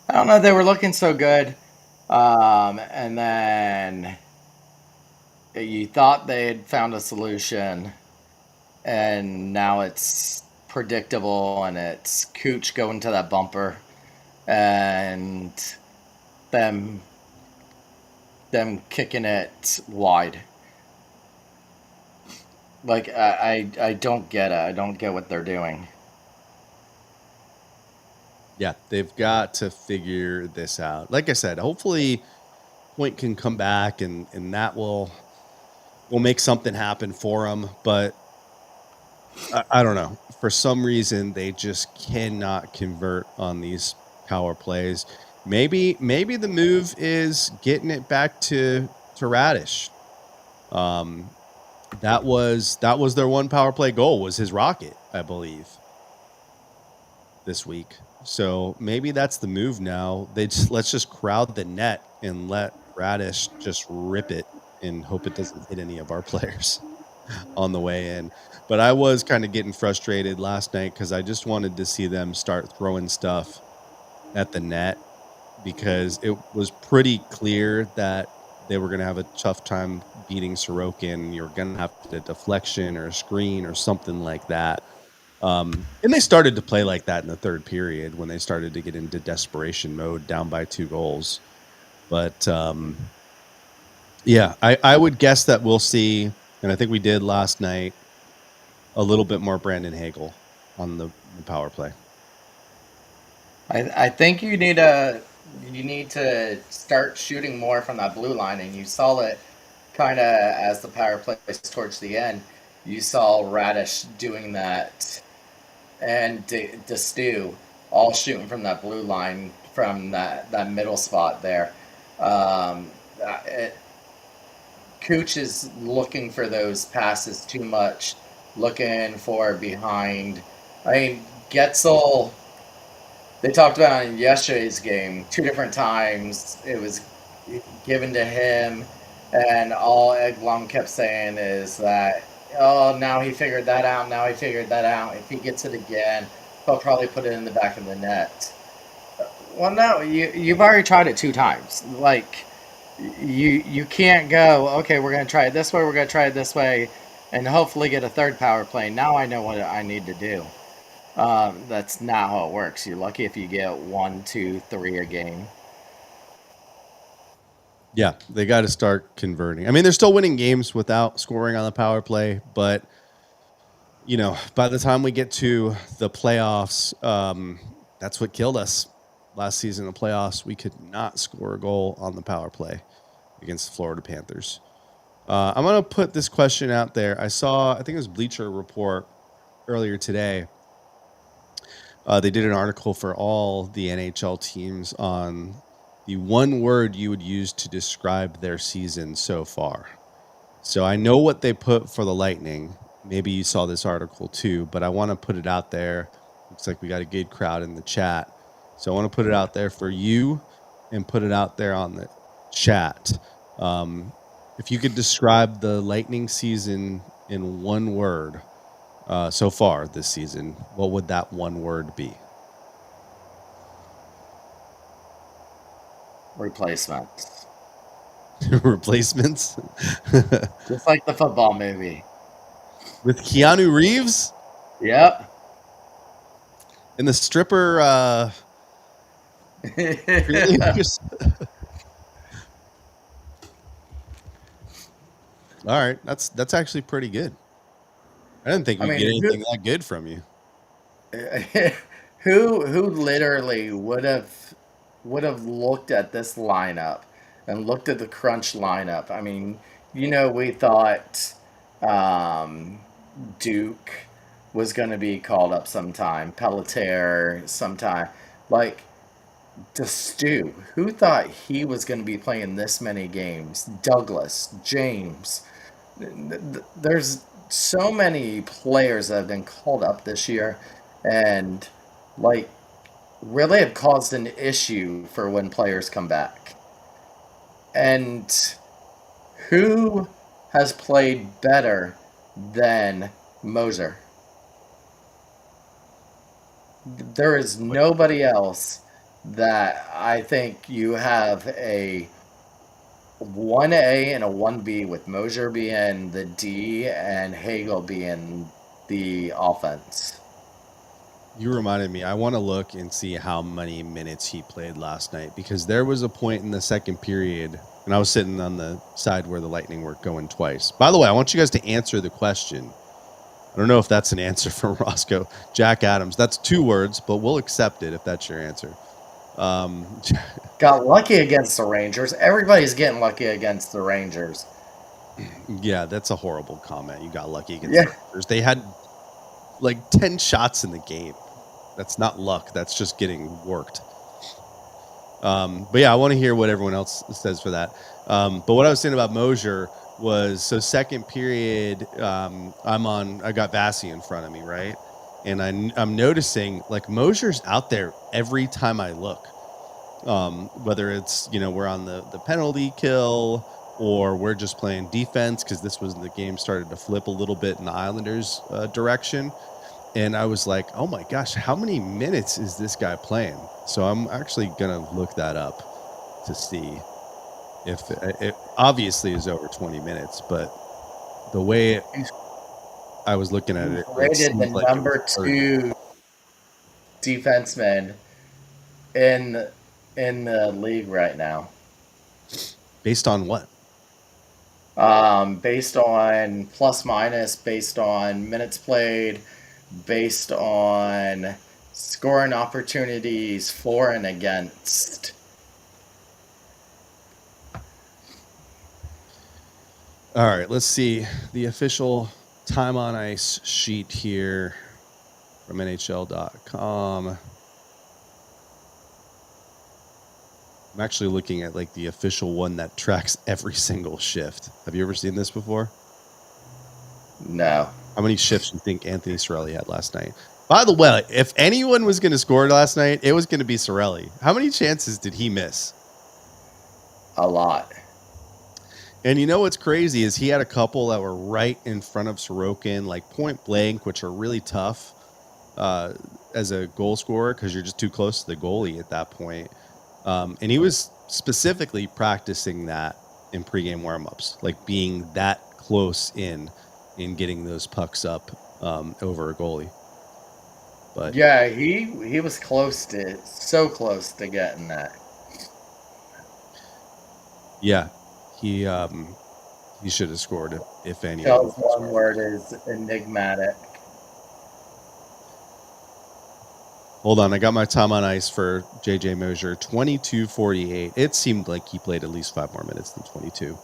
I don't know. They were looking so good. And then you thought they had found a solution. And now it's predictable. And it's Cooch going to that bumper. And them kicking it wide. Like, I don't get it. I don't get what they're doing. Yeah, they've got to figure this out. Like I said, hopefully Point can come back and that will make something happen for them. But I don't know. For some reason, they just cannot convert on these power plays. Maybe the move is getting it back to Radish. That was their 1 power play goal, was his rocket, I believe, this week. So maybe that's the move now. Let's just crowd the net and let Radish just rip it and hope it doesn't hit any of our players on the way in. But I was kind of getting frustrated last night because I just wanted to see them start throwing stuff at the net, because it was pretty clear that they were going to have a tough time beating Sorokin. You're going to have a deflection or a screen or something like that. And they started to play like that in the 3rd period when they started to get into desperation mode, down by 2 goals. But yeah, I would guess that we'll see, and I think we did last night, a little bit more Brandon Hagel on the power play. I think you need to start shooting more from that blue line, and you saw it kind of as the power play was towards the end. You saw Radish doing that, and Destu all shooting from that blue line, from that middle spot there. Cooch is looking for those passes too much, looking for behind. I mean, Getzel, they talked about in yesterday's game 2 different times. It was given to him, and all Eglon kept saying is that, oh, now he figured that out. Now he figured that out. If he gets it again, he'll probably put it in the back of the net. Well, no, you've already tried it 2 times. Like, you can't go, okay, we're going to try it this way, we're going to try it this way, and hopefully get a 3rd power play. Now I know what I need to do. That's not how it works. You're lucky if you get 1, 2, 3 a game. Yeah, they got to start converting. I mean, they're still winning games without scoring on the power play, but you know, by the time we get to the playoffs, that's what killed us last season in the playoffs. We could not score a goal on the power play against the Florida Panthers. I'm going to put this question out there. I think it was Bleacher Report earlier today. They did an article for all the NHL teams on the one word you would use to describe their season so far. So I know what they put for the Lightning. Maybe you saw this article too, but I want to put it out there. Looks like we got a good crowd in the chat. So I want to put it out there for you and put it out there on the chat. If you could describe the Lightning season in one word so far this season, what would that one word be? Replacements. Replacements? Just like the football movie. With Keanu Reeves Yep. and the stripper cheerleaders? All right, that's actually pretty good. I didn't think I we'd get mean, anything that good from you. who literally would have looked at this lineup and looked at the crunch lineup? I mean, we thought um, Duke was going to be called up sometime, Pelletier sometime. Like, Stu, who thought he was going to be playing this many games? Douglas, James. There's so many players that have been called up this year and, like, really have caused an issue for when players come back. And who has played better than Moser? There is nobody else that I think you have a 1A and a 1B, with Mosier being the D and Hagel being the offense. You reminded me. I want to look and see how many minutes he played last night, because there was a point in the second period, and I was sitting on the side where the Lightning were going twice. By the way, I want you guys to answer the question. I don't know if that's an answer from Roscoe. Jack Adams. That's 2 words, but we'll accept it if that's your answer. Got lucky against the Rangers. Everybody's getting lucky against the Rangers. Yeah, that's a horrible comment. You got lucky against Yeah. the Rangers. They had like 10 shots in the game. That's not luck. That's just getting worked. But yeah, I want to hear what everyone else says for that. But what I was saying about Mosier was, so second period, I got Vasi in front of me, right? And I'm noticing, like, Mosier's out there every time I look. Whether it's, we're on the penalty kill, or we're just playing defense, because this was the game started to flip a little bit in the Islanders' direction. And I was like, oh my gosh, how many minutes is this guy playing? So I'm actually going to look that up to see if it obviously is over 20 minutes, but the way I was looking at it, Rated the like number 2 defenseman in the league right now. Based on what? Based on plus minus, based on minutes played, based on scoring opportunities for and against. All right, let's see the official time on ice sheet here from NHL.com. I'm actually looking at like the official one that tracks every single shift. Have you ever seen this before? No. How many shifts do you think Anthony Cirelli had last night? By the way, if anyone was going to score last night, it was going to be Cirelli. How many chances did he miss? A lot. And you know what's crazy is he had a couple that were right in front of Sorokin, like point blank, which are really tough as a goal scorer, because you're just too close to the goalie at that point. And he was specifically practicing that in pregame warmups, like being that close in getting those pucks up over a goalie. But yeah, he was so close to getting that. Yeah, he should have scored if any. Tells one word is enigmatic. Hold on, I got my time on ice for JJ Mosier, 22:48. It seemed like he played at least 5 more minutes than 22.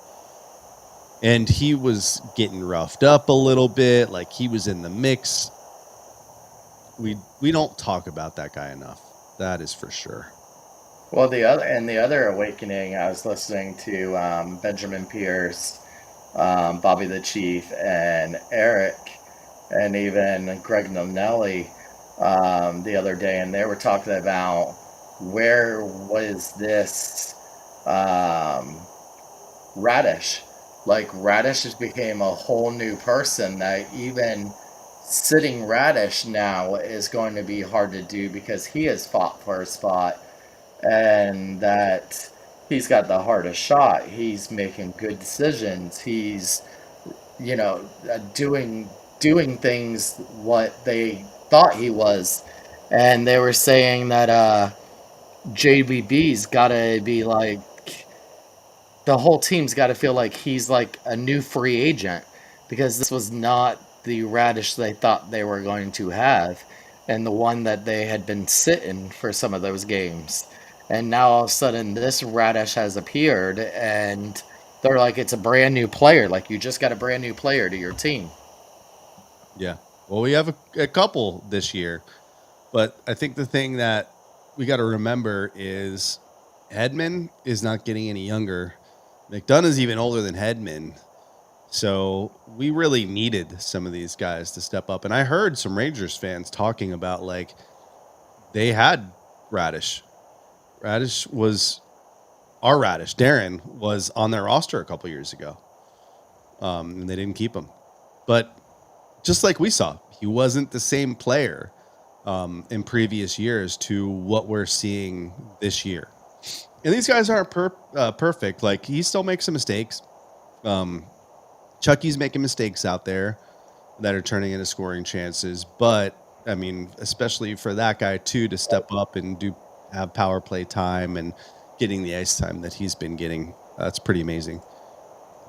And he was getting roughed up a little bit, like he was in the mix. We don't talk about that guy enough. That is for sure. Well, the other awakening, I was listening to Benjamin Pierce, Bobby the Chief, and Eric, and even Greg Nonelli the other day, and they were talking about where was this Radish Like Radish just became a whole new person that even sitting Radish now is going to be hard to do because he has fought for a spot and that he's got the hardest shot. He's making good decisions. He's, doing things what they thought he was. And they were saying that JBB's got to be like the whole team's got to feel like he's like a new free agent because this was not the Radish they thought they were going to have and the one that they had been sitting for some of those games. And now all of a sudden this Radish has appeared and they're like, it's a brand new player. Like you just got a brand new player to your team. Yeah. Well, we have a couple this year, but I think the thing that we got to remember is Hedman is not getting any younger. McDonough's even older than Hedman. So we really needed some of these guys to step up. And I heard some Rangers fans talking about like they had Radish. Radish was our Radish. Darren was on their roster a couple years ago. And they didn't keep him. But just like we saw, he wasn't the same player in previous years to what we're seeing this year. And these guys aren't perfect. Like, he still makes some mistakes. Chucky's making mistakes out there that are turning into scoring chances. But, I mean, especially for that guy, too, to step up and have power play time and getting the ice time that he's been getting, that's pretty amazing.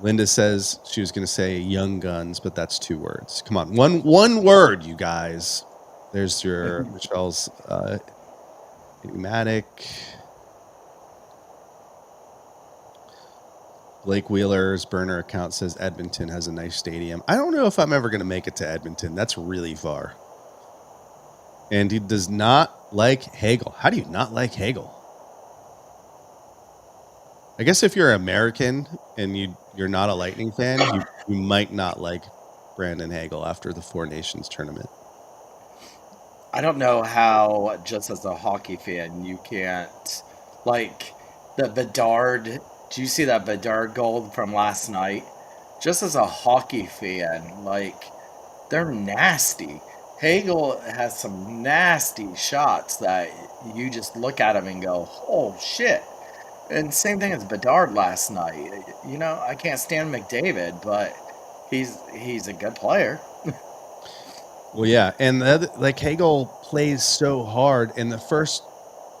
Linda says she was going to say young guns, but that's 2 words. Come on. One word, you guys. There's your Michelle's enigmatic. Blake Wheeler's burner account says Edmonton has a nice stadium. I don't know if I'm ever going to make it to Edmonton. That's really far. And he does not like Hagel. How do you not like Hagel? I guess if you're American and you're not a Lightning fan, you might not like Brandon Hagel after the Four Nations tournament. I don't know how, just as a hockey fan, you can't, like, the Bedard. Do you see that Bedard goal from last night? Just as a hockey fan, like, they're nasty. Hagel has some nasty shots that you just look at him and go, oh, shit. And same thing as Bedard last night. I can't stand McDavid, but he's a good player. Well, yeah, and Hagel plays so hard. In the first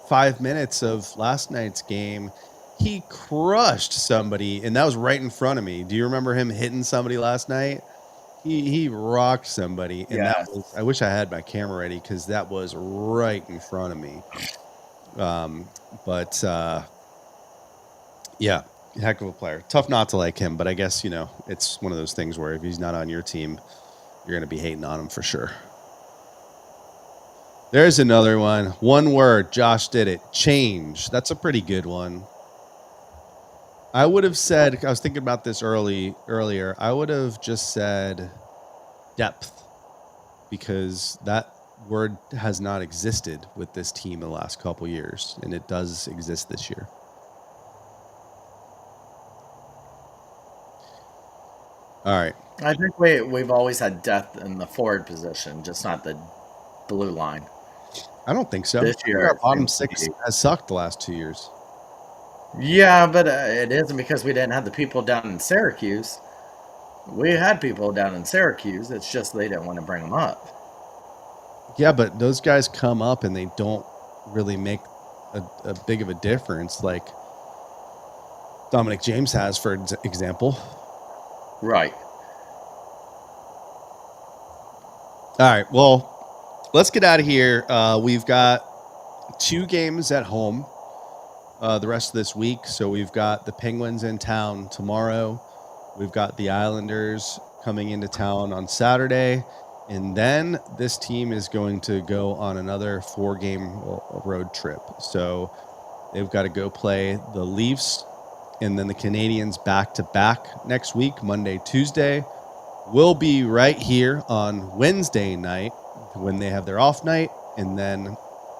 5 minutes of last night's game, he crushed somebody, and that was right in front of me. Do you remember him hitting somebody last night? He rocked somebody, and Yes. I wish I had my camera ready because that was right in front of me. Yeah, heck of a player. Tough not to like him, but I guess it's one of those things where if he's not on your team, you're going to be hating on him for sure. There's another one. One word. Josh did it. Change. That's a pretty good one. I would have said, I was thinking about this earlier. I would have just said depth because that word has not existed with this team in the last couple years, and it does exist this year. All right. I think we've always had depth in the forward position, just not the blue line. I don't think so. This year, Our bottom 6 has sucked the last 2 years. Yeah, but it isn't because we didn't have the people down in Syracuse. We had people down in Syracuse. It's just they didn't want to bring them up. Yeah, but those guys come up and they don't really make a big of a difference like Dominic James has, for example. Right. All right, well, let's get out of here. We've got 2 games at home the rest of this week. So we've got the Penguins in town tomorrow. We've got the Islanders coming into town on Saturday. And then this team is going to go on another 4-game road trip. So they've got to go play the Leafs and then the Canadians back-to-back next week, Monday, Tuesday. We'll be right here on Wednesday night when they have their off night, and then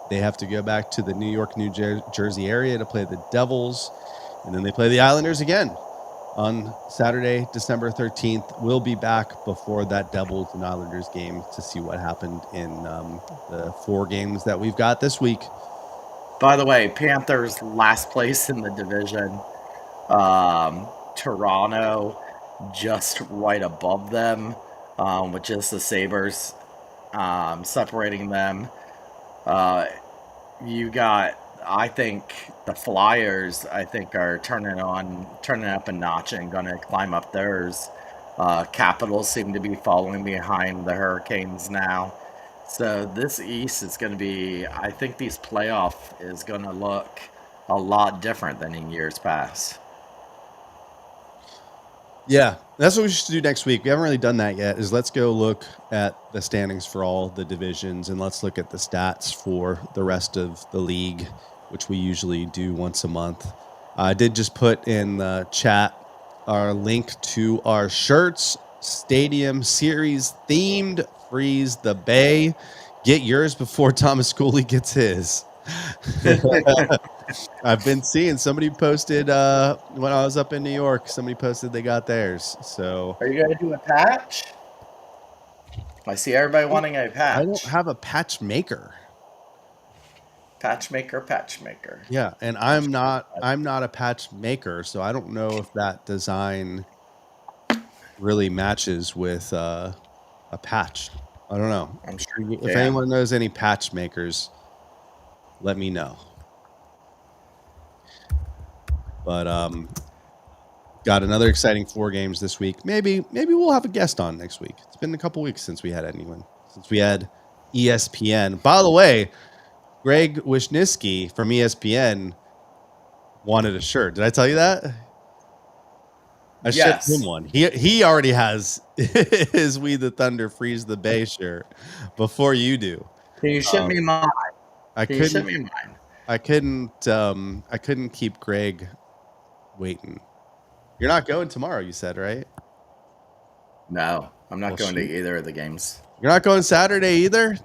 they have to go back to the New York, New Jersey area to play the Devils, and then they play the Islanders again. on Saturday, December 13th. We'll be back before that Devils and Islanders game to see what happened in the 4 games that we've got this week. By the way, Panthers last place in the division. Toronto just right above them, with just the Sabres separating them. You got, I think, the Flyers, I think, are turning up a notch and going to climb up theirs. Capitals seem to be following behind the Hurricanes now. So this East is going to be, I think these playoff is going to look a lot different than in years past. Yeah, that's what we should do next week. We haven't really done that yet. Is let's go look at the standings for all the divisions, and let's look at the stats for the rest of the league, which we usually do once a month. I did just put in the chat our link to our shirts, Stadium Series themed, Freeze the Bay. Get yours before Thomas Schooley gets his. I've been seeing somebody posted when I was up in New York. Somebody posted they got theirs. So Are you going to do a patch? I see everybody wanting a patch. I don't have a patch maker. Patch maker. Yeah, and I'm not a patch maker, so I don't know if that design really matches with a patch. I don't know. I'm sure If anyone knows any patch makers, let me know. But got another exciting 4 games this week. Maybe we'll have a guest on next week. It's been a couple weeks since we had anyone. Since we had ESPN. By the way, Greg Wisniewski from ESPN wanted a shirt. Did I tell you that? I shipped him one. He already has his We the Thunder Freeze the Bay shirt before you do. Can you ship me mine? I couldn't keep Greg waiting. You're not going tomorrow, you said, right? No, I'm not going to either of the games. You're not going Saturday either?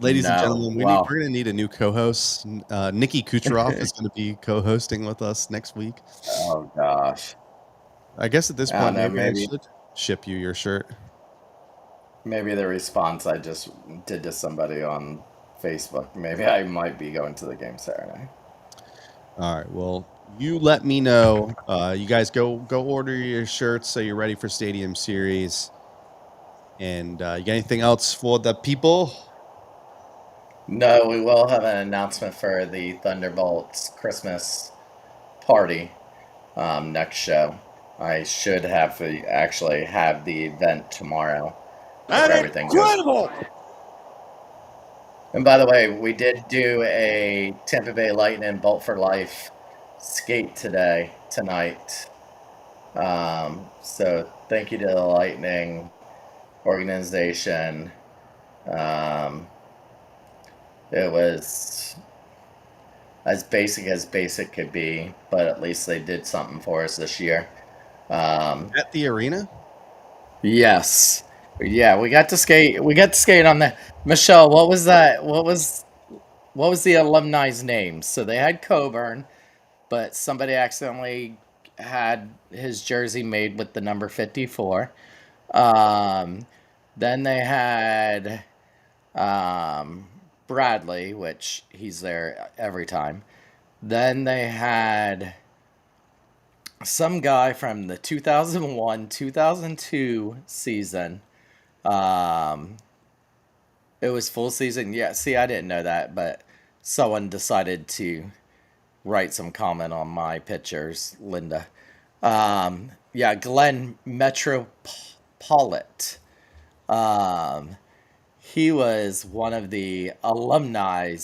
Ladies and gentlemen, we're going to need a new co-host. Nikki Kucherov is going to be co-hosting with us next week. Oh, gosh. I guess at this point, maybe I should ship you your shirt. Maybe the response I just did to somebody on Facebook. Maybe I might be going to the game Saturday. All right. Well, you let me know. You guys go order your shirts so you're ready for Stadium Series. And you got anything else for the people? No, we will have an announcement for the Thunderbolts Christmas party next show. I should actually have the event tomorrow. That's incredible! And by the way, we did do a Tampa Bay Lightning Bolt for Life skate tonight. So thank you to the Lightning organization. It was as basic could be, but at least they did something for us this year. At the arena? Yes. Yeah, we got to skate on the Michelle, what was that? What was the alumni's name? So they had Coburn, but somebody accidentally had his jersey made with the number 54. Then they had Bradley, which he's there every time. Then they had some guy from the 2001-2002 season. It was full season. Yeah, see, I didn't know that, but someone decided to write some comment on my pictures, Linda. Yeah, Glenn Metropolit. He was one of the alumni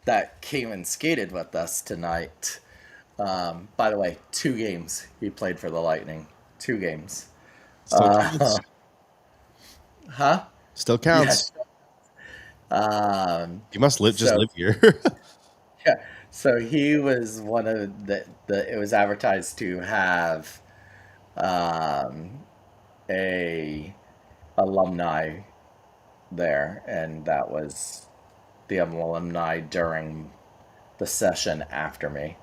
that came and skated with us tonight. By the way, 2 games he played for the Lightning. 2 games. Still counts. Huh? Still counts. Yeah. You must live here. Yeah. So he was one of it was advertised to have a alumni there, and that was the alumni during the session after me.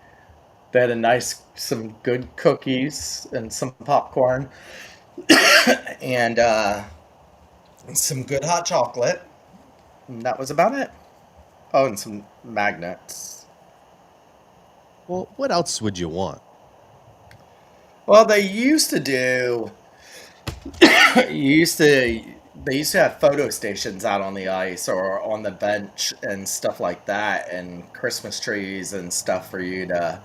They had some good cookies and some popcorn, and some good hot chocolate. And that was about it. Oh, and some magnets. Well, what else would you want? Well, they used to have photo stations out on the ice or on the bench and stuff like that, and Christmas trees and stuff for you to.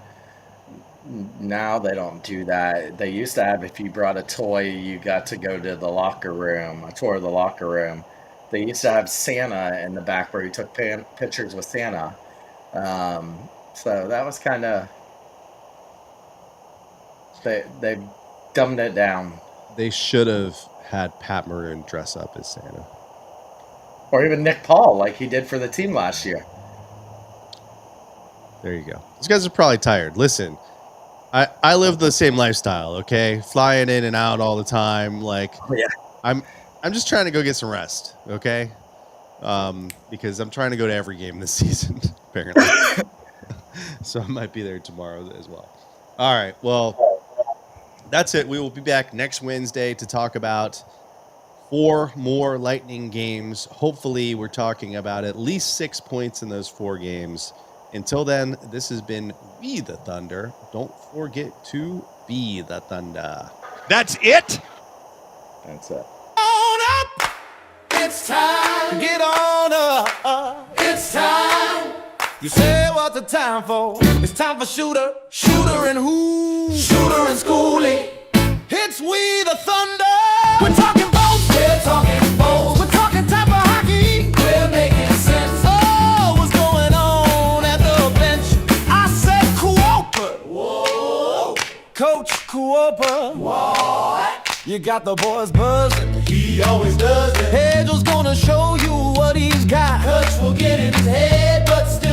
Now they don't do that. They used to have, if you brought a toy, you got to go to the locker room, a tour of the locker room. They used to have Santa in the back where you took pictures with Santa. So that was kind of. They dumbed it down. They should have had Pat Maroon dress up as Santa. Or even Nick Paul, like he did for the team last year. There you go. These guys are probably tired. Listen, I live the same lifestyle, okay? Flying in and out all the time. Like, Yeah. I'm just trying to go get some rest, okay? Because I'm trying to go to every game this season, apparently. So I might be there tomorrow as well. All right, well, that's it. We will be back next Wednesday to talk about 4 more Lightning games. Hopefully, we're talking about at least 6 points in those 4 games. Until then, this has been We the Thunder. Don't forget to be the Thunder. That's it? That's it. On up! It's time. Get on up! It's time. You say what's the time for? It's time for Shooter and who? Shooter and Schooley. It's We the Thunder! We're talking boats! We're talking balls. We're talking type of hockey! We're making sense. Oh, what's going on at the bench? I said Cooper! Whoa. Coach Cooper! What? You got the boys buzzing. He always does it. Hagel's gonna show you what he's got. Coach will get in his head, but still